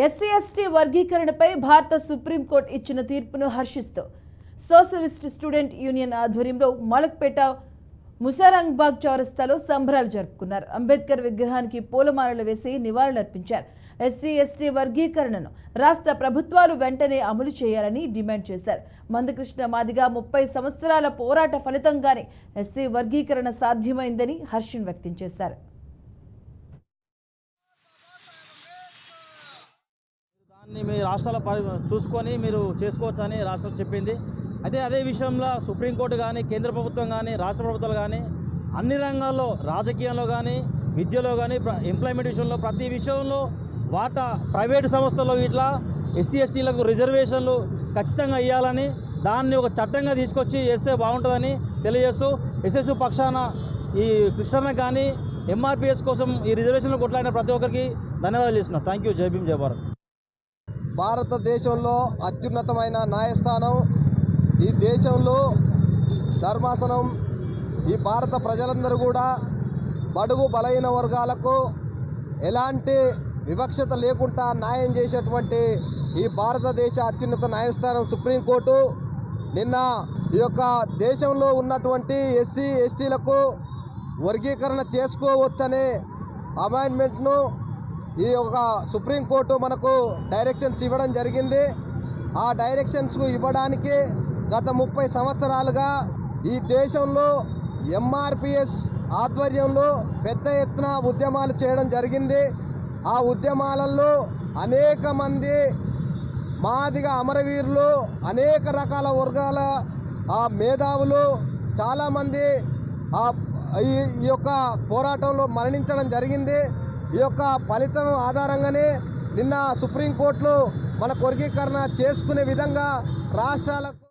SC ST వర్గీకరణపై భారత supreme court ఇచ్చిన తీర్పును హర్షిస్తూ సోషలిస్ట్ స్టూడెంట్ యూనియన్ ఆధ్వర్యంలో మలక్పేట ముసారంగ్బాగ్ చౌరస్తాలో సంబరాలు జరుపుకున్నారు. అంబేద్కర్ విగ్రహానికి పూలమాలలు వేసి నివాళులర్పించారు. ఎస్సీ ఎస్టీ వర్గీకరణను రాష్ట్ర ప్రభుత్వాలు వెంటనే అమలు చేయాలని డిమాండ్ చేశారు. మందకృష్ణ మాదిగా 30 సంవత్సరాల పోరాట ఫలితంగానే ఎస్సీ వర్గీకరణ సాధ్యమైందని హర్షం వ్యక్తం చేశారు. దాన్ని మీ రాష్ట్రాల చూసుకొని మీరు చేసుకోవచ్చని రాష్ట్రం చెప్పింది. అయితే అదే విషయంలో సుప్రీంకోర్టు కానీ, కేంద్ర ప్రభుత్వం కానీ, రాష్ట్ర ప్రభుత్వాలు కానీ అన్ని రంగాల్లో, రాజకీయంలో కానీ, విద్యలో కానీ, ఎంప్లాయ్మెంట్ విషయంలో, ప్రతి విషయంలో వాటా ప్రైవేటు సంస్థల్లో ఇట్లా ఎస్సీ ఎస్టీలకు రిజర్వేషన్లు ఖచ్చితంగా ఇవ్వాలని, దాన్ని ఒక చట్టంగా తీసుకొచ్చి చేస్తే బాగుంటుందని తెలియజేస్తూ ఎస్ఎస్యు పక్షాన ఈ కృష్ణ కానీ ఎంఆర్పిఎస్ కోసం ఈ రిజర్వేషన్లు కొట్లాడిన ప్రతి ఒక్కరికి ధన్యవాదాలు చేస్తున్నాం. Thank you. జై భీమ్, జై భారత్. భారతదేశంలో అత్యున్నతమైన న్యాయస్థానం, ఈ దేశంలో ధర్మాసనం, ఈ భారత ప్రజలందరూ కూడా బడుగు బలహీన వర్గాలకు ఎలాంటి వివక్షత లేకుండా న్యాయం చేసేటువంటి ఈ భారతదేశ అత్యున్నత న్యాయస్థానం సుప్రీంకోర్టు నిన్న ఈ యొక్క దేశంలో ఉన్నటువంటి ఎస్సీ ఎస్టీలకు వర్గీకరణ చేసుకోవచ్చనే అమెండ్మెంట్ను ఈ యొక్క సుప్రీంకోర్టు మనకు డైరెక్షన్స్ ఇవ్వడం జరిగింది. ఆ డైరెక్షన్స్ ఇవ్వడానికి గత 30 సంవత్సరాలుగా ఈ దేశంలో ఎంఆర్పిఎస్ ఆధ్వర్యంలో పెద్ద ఎత్తున ఉద్యమాలు చేయడం జరిగింది. ఆ ఉద్యమాలలో అనేక మంది మాదిగ అమరవీరులు, అనేక రకాల వర్గాల మేధావులు చాలామంది ఈ యొక్క పోరాటంలో మరణించడం జరిగింది. ఈ యొక్క ఫలితం ఆధారంగానే నిన్న సుప్రీంకోర్టులో మన వర్గీకరణ చేసుకునే విధంగా రాష్ట్రాలకు